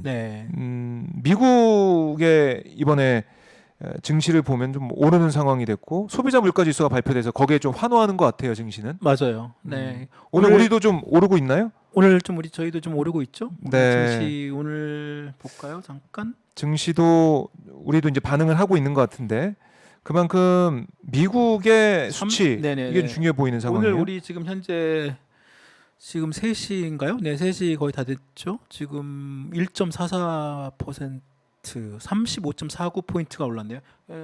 네. 미국의 이번에 증시를 보면 좀 오르는 상황이 됐고 소비자 물가 지수가 발표돼서 거기에 좀 환호하는 것 같아요, 증시는. 맞아요. 네. 오늘 우리도 좀 오르고 있나요? 오늘 좀 저희도 좀 오르고 있죠? 오늘 네. 증시 오늘 볼까요? 잠깐. 증시도 우리도 이제 반응을 하고 있는 것 같은데 그만큼 미국의 수치 이게 좀 네네네. 중요해 보이는 오늘 상황이에요. 우리 지금 현재 지금 3시인가요? 네, 3시 거의 다 됐죠? 지금 1.44% 35.49포인트가 올랐네요.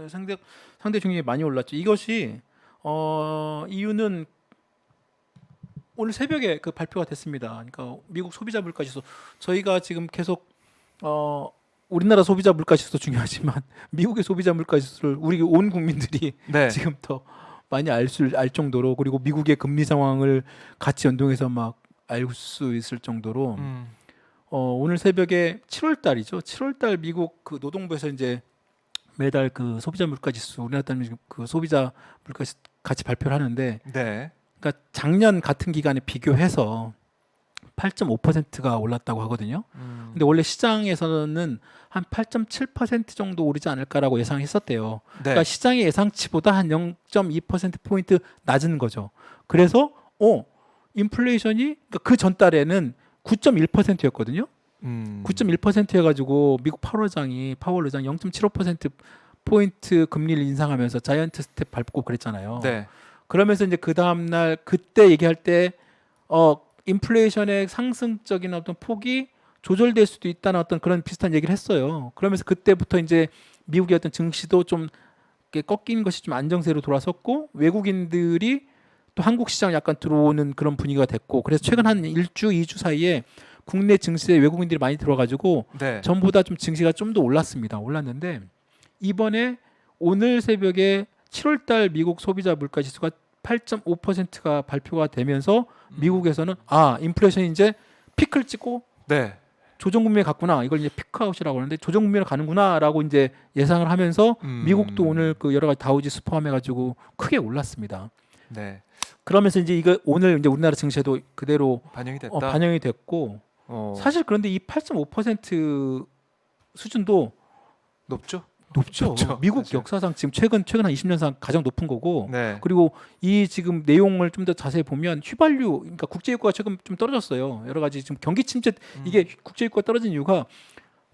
상대 중에 많이 올랐죠. 이것이 이유는 오늘 새벽에 그 발표가 됐습니다. 그러니까 미국 소비자 물가 지수 저희가 지금 계속 우리나라 소비자 물가 지수도 중요하지만 미국의 소비자 물가 지수를 우리 온 국민들이 네. 지금 더 많이 알 정도로 그리고 미국의 금리 상황을 같이 연동해서 막 알 수 있을 정도로 오늘 새벽에 7월 달이죠. 7월 달 미국 그 노동부에서 이제 매달 그 소비자 물가 지수 우리나라 따르면 그 소비자 물가 지수 같이 발표를 하는데 네. 그러니까 작년 같은 기간에 비교해서 8.5%가 올랐다고 하거든요. 근데 원래 시장에서는 한 8.7% 정도 오르지 않을까라고 예상했었대요. 네. 그러니까 시장의 예상치보다 한 0.2% 포인트 낮은 거죠. 그래서 인플레이션이 그러니까 그 전달에는 9.1%였거든요. 9.1% 해가지고 미국 파월 의장이 0.75% 포인트 금리를 인상하면서 자이언트 스텝 밟고 그랬잖아요. 네. 그러면서 이제 그 다음 날 그때 얘기할 때 인플레이션의 상승적인 어떤 폭이 조절될 수도 있다는 어떤 그런 비슷한 얘기를 했어요. 그러면서 그때부터 이제 미국의 어떤 증시도 좀 이렇게 꺾인 것이 좀 안정세로 돌아섰고 외국인들이 또 한국 시장 약간 들어오는 그런 분위기가 됐고 그래서 최근 한 1주, 2주 사이에 국내 증시에 외국인들이 많이 들어가지고 네. 전보다 좀 증시가 좀 더 올랐습니다. 올랐는데 이번에 오늘 새벽에 7월달 미국 소비자 물가 지수가 8.5%가 발표가 되면서 미국에서는 인플레이션이 이제 피크를 찍고 네. 조정국면에 갔구나. 이걸 이제 피크아웃이라고 하는데 조정국면에 가는구나라고 이제 예상을 하면서 미국도 오늘 그 여러 가지 다우지수 포함해가지고 크게 올랐습니다. 네. 그러면서 이제 이거 오늘 이제 우리나라 증시에도 그대로 반영이 됐다. 반영이 됐고 사실 그런데 이 8.5% 수준도 높죠? 높죠. 높죠, 미국 사실. 역사상 지금 최근 한 20년상 가장 높은 거고 네. 그리고 이 지금 내용을 좀 더 자세히 보면 휘발유 그러니까 국제유가가 최근 좀 떨어졌어요. 여러 가지 지금 경기 침체 이게 국제유가가 떨어진 이유가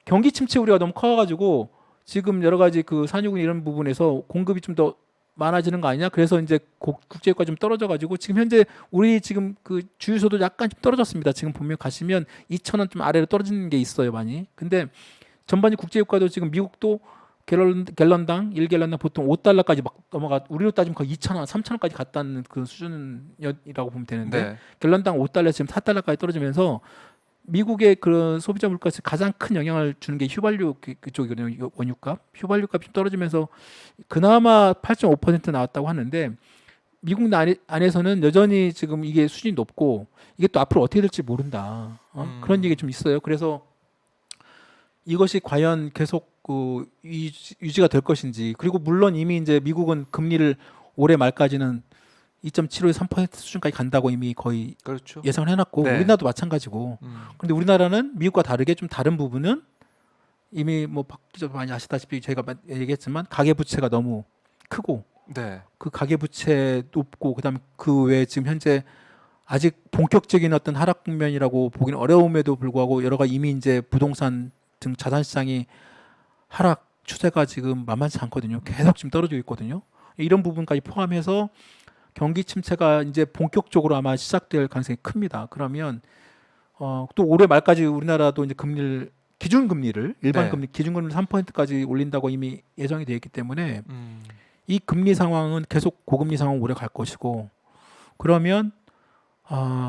경기 침체 우려가 너무 커가지고 지금 여러 가지 그 산유군 이런 부분에서 공급이 좀 더 많아지는 거 아니냐? 그래서 이제 국제유가 좀 떨어져가지고 지금 현재 우리 지금 그 주유소도 약간 좀 떨어졌습니다. 지금 보면 가시면 2,000원 좀 아래로 떨어지는 게 있어요, 많이. 근데 전반적인 국제유가도 지금 미국도 갤런당 1갤런당 보통 5달러까지 막 넘어가 우리로 따지면 거의 2,000원, 3,000원까지 갔다는 그 수준이라고 보면 되는데 네. 갤런당 5달러에서 지금 4달러까지 떨어지면서 미국의 그런 소비자 물가에 가장 큰 영향을 주는 게 휘발유 그쪽이거든요. 원유값. 휘발유값이 좀 떨어지면서 그나마 8.5% 나왔다고 하는데 미국 안에서는 여전히 지금 이게 수준이 높고 이게 또 앞으로 어떻게 될지 모른다. 그런 얘기 좀 있어요. 그래서 이것이 과연 계속 그 유지가 될 것인지 그리고 물론 이미 이제 미국은 금리를 올해 말까지는 2.75에서 3% 수준까지 간다고 이미 거의 그렇죠. 예상을 해놨고 네. 우리나라도 마찬가지고 그런데 우리나라는 미국과 다르게 좀 다른 부분은 이미 뭐 박 기자도 많이 아시다시피 저희가 얘기했지만 가계부채가 너무 크고 네. 그 가계부채 높고 그다음에 그 외에 지금 현재 아직 본격적인 어떤 하락 국면이라고 보기는 어려움에도 불구하고 여러 가지 이미 이제 부동산 등 자산 시장이 하락 추세가 지금 만만치 않거든요. 계속 지금 떨어지고 있거든요. 이런 부분까지 포함해서 경기 침체가 이제 본격적으로 아마 시작될 가능성이 큽니다. 그러면 또 올해 말까지 우리나라도 이제 기준금리를 일반 네. 금리 기준금리를 3%까지 올린다고 이미 예정이 되어 있기 때문에 이 금리 상황은 계속 고금리 상황 오래 갈 것이고 그러면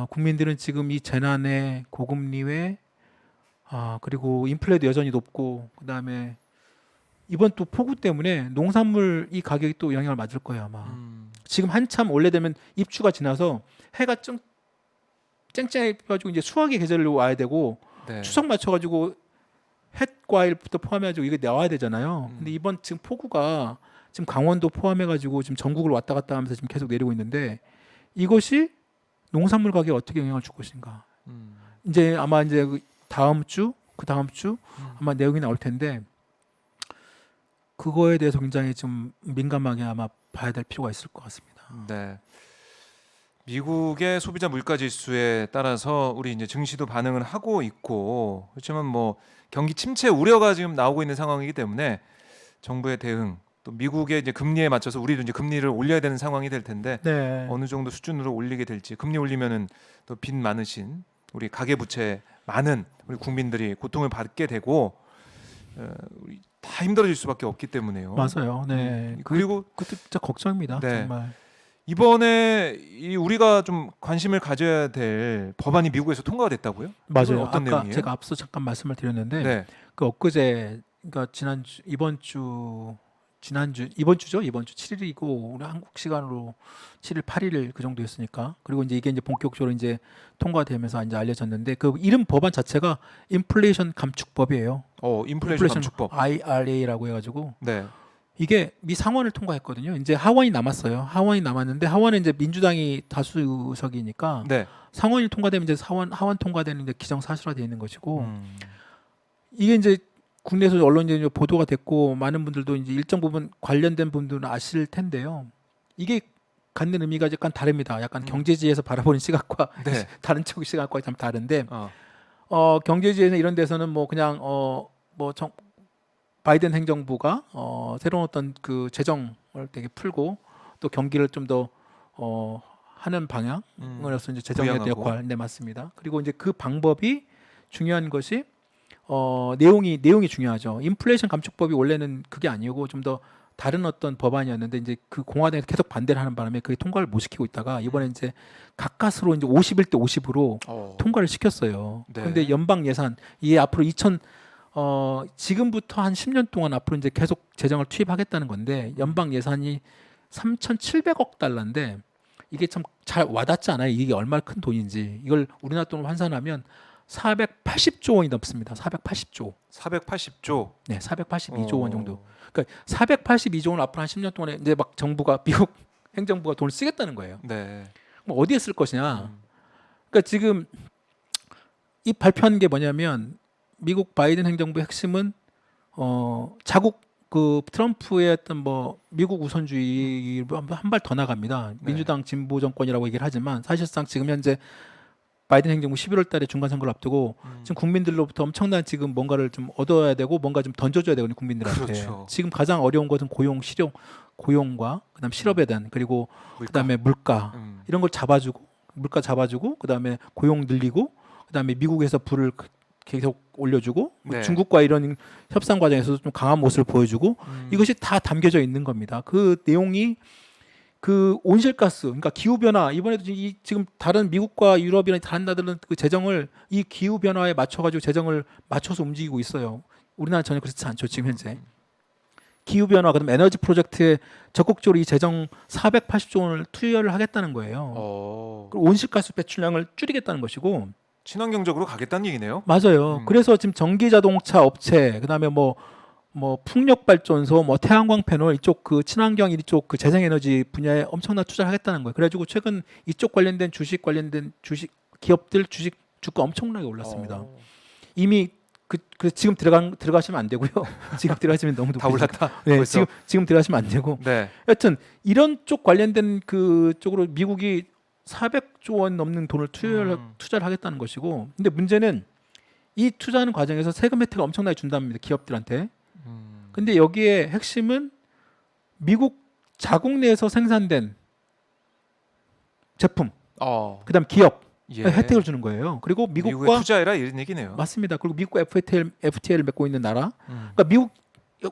국민들은 지금 이 재난에 고금리에 그리고 인플레도 여전히 높고 그다음에 이번 또 폭우 때문에 농산물 이 가격이 또 영향을 맞을 거예요 아마. 지금 한참 원래 되면 입추가 지나서 해가 쨍쨍해가지고 이제 수확의 계절로 와야 되고 네. 추석 맞춰가지고 햇 과일부터 포함해가지고 이게 나와야 되잖아요. 근데 이번 지금 폭우가 지금 강원도 포함해가지고 지금 전국을 왔다 갔다 하면서 지금 계속 내리고 있는데 이것이 농산물 가격에 어떻게 영향을 줄 것인가. 이제 아마 이제 다음 주 그 다음 주 아마 내용이 나올 텐데 그거에 대해서 굉장히 좀 민감하게 아마 봐야 될 필요가 있을 것 같습니다. 네. 미국의 소비자 물가 지수에 따라서 우리 이제 증시도 반응을 하고 있고 그렇지만 뭐 경기 침체 우려가 지금 나오고 있는 상황이기 때문에 정부의 대응 또 미국의 이제 금리에 맞춰서 우리도 이제 금리를 올려야 되는 상황이 될 텐데 네. 어느 정도 수준으로 올리게 될지 금리 올리면은 또 빚 많으신 우리 가계 부채 많은 우리 국민들이 고통을 받게 되고 우리 다 힘들어질 수밖에 없기 때문에요. 맞아요. 네. 그리고 그것도 진짜 걱정입니다. 네. 정말. 이번에 이 우리가 좀 관심을 가져야 될 법안이 미국에서 통과가 됐다고요? 이건 맞아요. 어떤 아까 내용이에요? 제가 앞서 잠깐 말씀을 드렸는데 네. 그 엊그제 그러니까 이번 주죠. 이번 주 7일이고 우리 한국 시간으로 7일 8일 그 정도였으니까. 그리고 이제 이게 이제 본격적으로 이제 통과되면서 이제 알려졌는데 그 이름 법안 자체가 인플레이션 감축법이에요. 인플레이션 감축법. IRA라고 해가지고 네. 이게 미 상원을 통과했거든요. 이제 하원이 남았어요. 하원이 남았는데 하원은 이제 민주당이 다수석이니까 네. 상원이 통과되면 이제 하원 통과되는 이제 기정사실화되어 있는 것이고 음. 이게 이제 국내에서 언론에 이제 보도가 됐고 많은 분들도 이제 일정 부분 관련된 분들은 아실 텐데요. 이게 갖는 의미가 약간 다릅니다. 약간 경제지에서 바라보는 시각과 네. 다른 쪽 시각과 참 다른데 어. 경제지에서 이런 데서는 뭐 그냥 바이든 행정부가 새로운 어떤 그 재정을 되게 풀고 또 경기를 좀 더 하는 방향으로서 이제 재정의 부양하고. 역할 네 맞습니다. 그리고 이제 그 방법이 중요한 것이 내용이 중요하죠. 인플레이션 감축법이 원래는 그게 아니고 좀 더 다른 어떤 법안이었는데 이제 그 공화당에서 계속 반대를 하는 바람에 그게 통과를 못 시키고 있다가 이번에 이제 가까스로 이제 51대 50으로 통과를 시켰어요. 네. 그런데 연방 예산 이게 앞으로 지금부터 한 10년 동안 앞으로 이제 계속 재정을 투입하겠다는 건데 연방 예산이 3,700억 달러인데 이게 참 잘 와닿지 않아요. 이게 얼마나 큰 돈인지. 이걸 우리나라 돈으로 환산하면 480조 원이 넘습니다. 480조. 480조. 네, 482조 원 정도. 그러니까 482조 원 앞으로 한 10년 동안에 이제 막 미국 행정부가 돈을 쓰겠다는 거예요. 네. 그럼 어디에 쓸 것이냐? 그러니까 지금 이 발표한 게 뭐냐면 미국 바이든 행정부의 핵심은 자국 그 트럼프의 어떤 뭐 미국 우선주의로 한 발 더 나갑니다. 네. 민주당 진보 정권이라고 얘기를 하지만 사실상 지금 현재 바이든 행정부 11월 달에 중간 선거를 앞두고 지금 국민들로부터 엄청난 지금 뭔가를 좀 얻어야 되고 뭔가 좀 던져줘야 되거든요, 국민들한테. 그렇죠. 지금 가장 어려운 것은 고용과 그다음 실업에 대한 그리고 그다음에 물가 이런 걸 잡아주고 물가 잡아주고 그다음에 고용 늘리고 그다음에 미국에서 불을 계속 올려주고 네. 중국과 이런 협상 과정에서도 좀 강한 모습을 보여주고 이것이 다 담겨져 있는 겁니다. 그 내용이 그 온실가스, 그러니까 기후 변화 이번에도 지금 다른 미국과 유럽이나 다른 나라들은 그 재정을 이 기후 변화에 맞춰가지고 재정을 맞춰서 움직이고 있어요. 우리나라 전혀 그렇지 않죠 지금 현재. 기후 변화 그다음 에너지 프로젝트에 적극적으로 이 재정 480조 원을 투여를 하겠다는 거예요. 그리고 온실가스 배출량을 줄이겠다는 것이고. 친환경적으로 가겠다는 얘기네요. 맞아요. 그래서 지금 전기 자동차 업체 그다음에 뭐 풍력 발전소, 뭐 태양광 패널 이쪽 그 친환경 이쪽 그 재생에너지 분야에 엄청난 투자를 하겠다는 거예요. 그래가지고 최근 이쪽 관련된 주식 기업들 주가 엄청나게 올랐습니다. 이미 그 지금 들어가시면 안 되고요. 지금 들어가시면 너무 다 올랐다. 네, 벌써. 지금 들어가시면 안 되고. 네. 여튼 이런 쪽 관련된 그 쪽으로 미국이 400조 원 넘는 돈을 투자를 하겠다는 것이고, 근데 문제는 이 투자하는 과정에서 세금 혜택을 엄청나게 준답니다. 기업들한테. 근데 여기에 핵심은 미국 자국 내에서 생산된 제품, 그다음 기업 혜택을 주는 거예요. 그리고 미국에 미국과 투자해라 이런 얘기네요. 맞습니다. 그리고 미국과 FTA를 맺고 있는 나라. 그러니까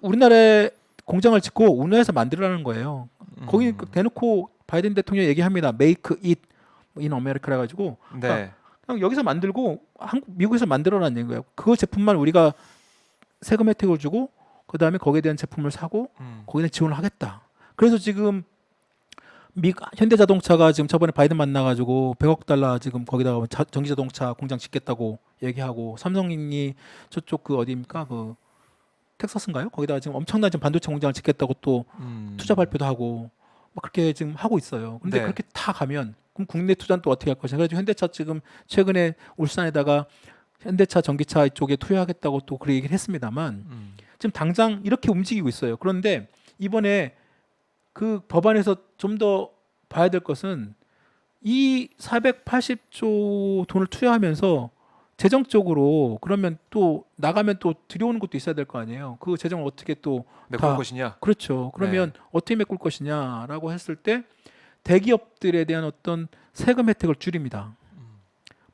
우리나라에 공장을 짓고 우리나라에서 만들라는 거예요. 거기 대놓고 바이든 대통령이 얘기합니다. Make it in America라 가지고 네. 그냥 여기서 만들고 미국에서 만들어라는 얘기예요. 그 제품만 우리가 세금 혜택을 주고 그 다음에 거기에 대한 제품을 사고 거기에 지원을 하겠다. 그래서 지금 현대자동차가 지금 저번에 바이든 만나가지고 100억 달러 지금 거기다가 전기자동차 공장 짓겠다고 얘기하고 삼성이 저쪽 그 어디입니까 그 텍사스인가요? 거기다가 지금 엄청난 지금 반도체 공장을 짓겠다고 또 투자 발표도 하고 막 그렇게 지금 하고 있어요. 근데 네. 그렇게 다 가면 그럼 국내 투자는 또 어떻게 할 것이냐. 그래서 현대차 지금 최근에 울산에다가 현대차, 전기차 이쪽에 투여하겠다고 또 그 얘기를 했습니다만 지금 당장 이렇게 움직이고 있어요. 그런데 이번에 그 법안에서 좀 더 봐야 될 것은 이 480조 돈을 투여하면서 재정적으로 그러면 또 나가면 또 들여오는 것도 있어야 될 거 아니에요. 그 재정을 어떻게 또 메꿀 것이냐? 그렇죠. 그러면 어떻게 메꿀 것이냐라고 했을 때 대기업들에 대한 어떤 세금 혜택을 줄입니다.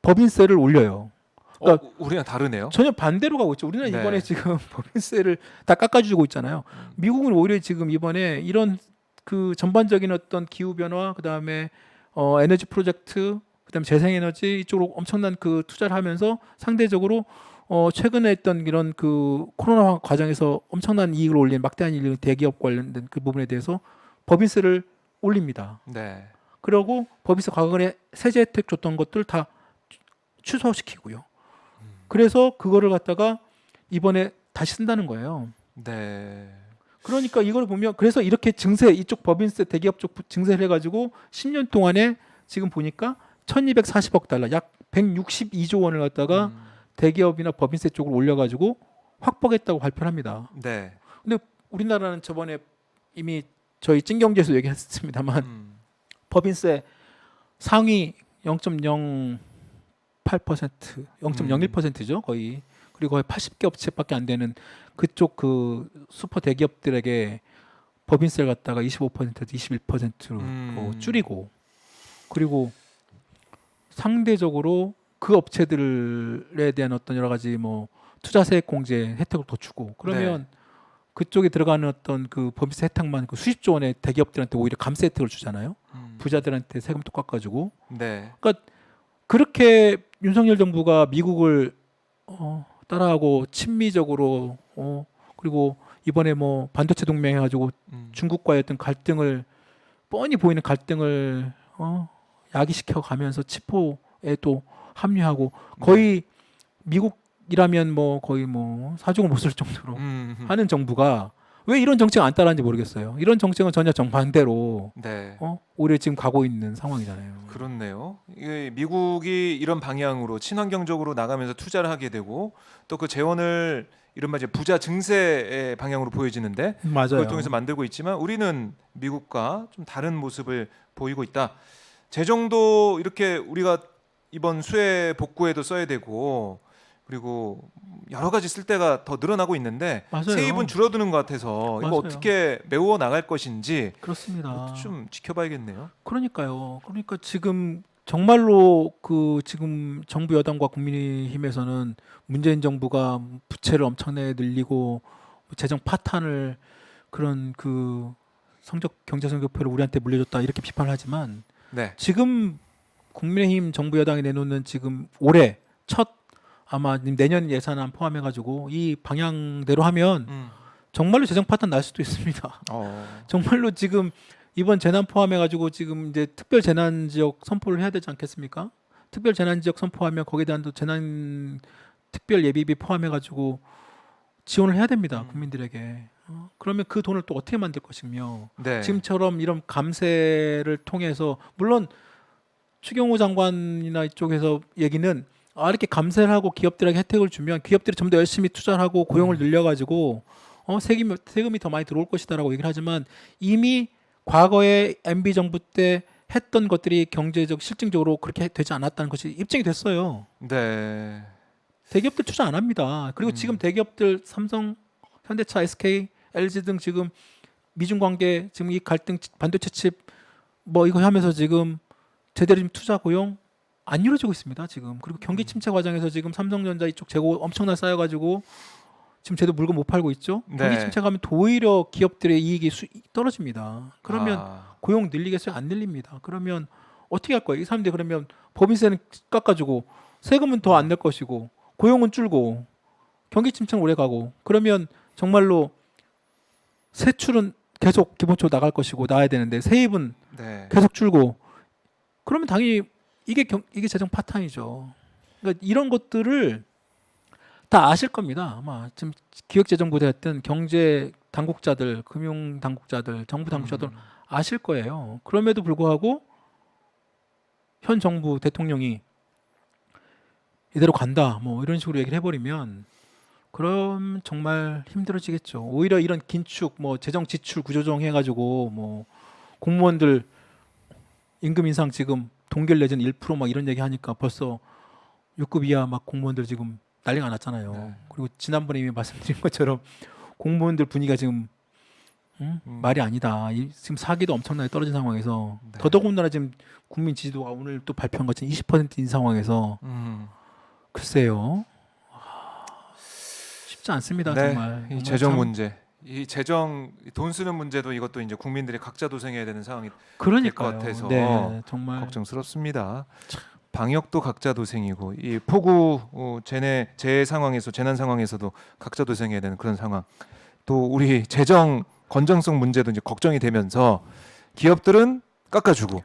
법인세를 올려요. 그러니까 우리랑 다르네요. 전혀 반대로 가고 있죠. 우리는 네. 이번에 지금 법인세를 다 깎아주고 있잖아요. 미국은 오히려 지금 이번에 이런 그 전반적인 어떤 기후 변화, 그 다음에 에너지 프로젝트, 그 다음에 재생에너지 이쪽으로 엄청난 그 투자를 하면서 상대적으로 최근에 했던 이런 그 코로나 과정에서 엄청난 이익을 올린 막대한 이익을 대기업 관련된 그 부분에 대해서 법인세를 올립니다. 네. 그리고 법인세 과거에 세제 혜택 줬던 것들 다 취소시키고요. 그래서 그거를 갖다가 이번에 다시 쓴다는 거예요. 네. 그러니까 이걸 보면 그래서 이렇게 증세 이쪽 법인세 대기업 쪽 증세를 해가지고 10년 동안에 지금 보니까 1,240억 달러 약 162조 원을 갖다가 대기업이나 법인세 쪽으로 올려가지고 확보했다고 발표를 합니다. 네. 근데 우리나라는 저번에 이미 저희 찐경제에서 얘기했습니다만 법인세 상위 0.08%, 0.01%죠 거의. 그리고 거의 80개 업체밖에 안 되는 그쪽 그 슈퍼 대기업들에게 법인세를 갖다가 25%에서 21%로 줄이고, 그리고 상대적으로 그 업체들에 대한 어떤 여러 가지 뭐 투자세액 공제 혜택을 더 주고, 그러면 그쪽에 들어가는 어떤 그 법인세 혜택만 그 수십조 원의 대기업들한테 오히려 감세 혜택을 주잖아요. 부자들한테 세금도 깎아주고. 네. 그러니까 그렇게 윤석열 정부가 미국을 따라하고 친미적으로 그리고 이번에 뭐 반도체 동맹 해가지고 중국과의 어떤 갈등을 뻔히 보이는 갈등을 야기시켜 가면서 치포에 또 합류하고 거의 미국이라면 뭐 거의 뭐 사족을 못 쓸 정도로 하는 정부가 왜 이런 정책 안 따라하는지 모르겠어요. 이런 정책은 전혀 정반대로 네. 오히려 지금 가고 있는 상황이잖아요. 그렇네요. 이게 미국이 이런 방향으로 친환경적으로 나가면서 투자를 하게 되고 또 그 재원을 이른바 이제 부자 증세의 방향으로 보여지는데 맞아요. 그걸 통해서 만들고 있지만 우리는 미국과 좀 다른 모습을 보이고 있다. 재정도 이렇게 우리가 이번 수해 복구에도 써야 되고 그리고 여러 가지 쓸 데가 더 늘어나고 있는데 맞아요. 세입은 줄어드는 것 같아서 이거 맞아요. 어떻게 메워 나갈 것인지 그렇습니다. 좀 지켜봐야겠네요. 그러니까요. 그러니까 지금 정말로 그 지금 정부 여당과 국민의힘에서는 문재인 정부가 부채를 엄청나게 늘리고 재정 파탄을 그런 그 경제 성적표를 우리한테 물려줬다 이렇게 비판을 하지만 네. 지금 국민의힘 정부 여당이 내놓는 지금 올해 첫 아마 내년 예산안 포함해가지고 이 방향대로 하면 정말로 재정 파탄 날 수도 있습니다. 정말로 지금 이번 재난 포함해가지고 지금 이제 특별 재난 지역 선포를 해야 되지 않겠습니까? 특별 재난 지역 선포하면 거기에 대한 또 재난 특별 예비비 포함해가지고 지원을 해야 됩니다. 국민들에게. 그러면 그 돈을 또 어떻게 만들 것이며 네. 지금처럼 이런 감세를 통해서 물론 추경호 장관이나 이쪽에서 얘기는 이렇게 감세를 하고 기업들에게 혜택을 주면 기업들이 좀 더 열심히 투자를 하고 고용을 늘려가지고 세금이 더 많이 들어올 것이다라고 얘기를 하지만 이미 과거에 MB 정부 때 했던 것들이 경제적 실증적으로 그렇게 되지 않았다는 것이 입증이 됐어요. 네. 대기업들 투자 안 합니다. 그리고 지금 대기업들 삼성, 현대차, SK, LG 등 지금 미중 관계 지금 이 갈등 반도체 칩 뭐 이거 하면서 지금 제대로 지금 투자 고용 안 이루어지고 있습니다. 지금 그리고 경기 침체 과정에서 지금 삼성전자 이쪽 재고 엄청나 쌓여가지고 지금 제대로 물건 못 팔고 있죠. 경기 네. 침체 가면 오히려 기업들의 이익이 떨어집니다. 그러면 고용 늘리겠어요? 안 늘립니다. 그러면 어떻게 할 거예요? 이 사람들이 그러면 법인세는 깎아주고 세금은 더 안 낼 것이고 고용은 줄고 경기 침체는 오래 가고 그러면 정말로 세출은 계속 기본적으로 나갈 것이고 나야 되는데 세입은 네. 계속 줄고 그러면 당연히 이게 재정 파탄이죠. 그러니까 이런 것들을 다 아실 겁니다. 아마 지금 기획재정부에 했던 경제 당국자들, 금융 당국자들, 정부 당국자들 아실 거예요. 그럼에도 불구하고 현 정부 대통령이 이대로 간다 뭐 이런 식으로 얘기를 해버리면 그럼 정말 힘들어지겠죠. 오히려 이런 긴축 뭐 재정 지출 구조조정 해가지고 뭐 공무원들 임금 인상 지금 동결 내지는 1%막 이런 얘기 하니까 벌써 6급 이하 막 공무원들 지금 난리가 났잖아요. 네. 그리고 지난번에 이미 말씀드린 것처럼 공무원들 분위기가 지금 말이 아니다. 지금 사기도 엄청나게 떨어진 상황에서 네. 더더군다나 지금 국민 지지도가 오늘 또 발표한 것처럼 20%인 상황에서 글쎄요. 쉽지 않습니다. 네, 정말. 이 정말 재정 참 문제, 이 재정 돈 쓰는 문제도 이것도 이제 국민들이 각자 도생해야 되는 상황이 그러니까요. 것 같아서 네, 정말 걱정스럽습니다. 방역도 각자 도생이고 이 폭우 재 상황에서 재난 상황에서도 각자 도생해야 되는 그런 상황. 또 우리 재정 건전성 문제도 이제 걱정이 되면서 기업들은 깎아주고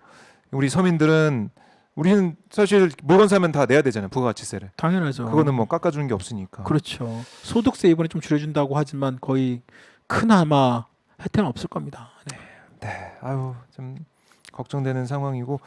우리 서민들은 우리는 사실 물건 사면 다 내야 되잖아요. 부가가치세를. 당연하죠. 그거는 뭐 깎아주는 게 없으니까. 그렇죠. 소득세 이번에 좀 줄여준다고 하지만 거의 그나마 혜택은 없을 겁니다. 네. 네, 아유 좀 걱정되는 상황이고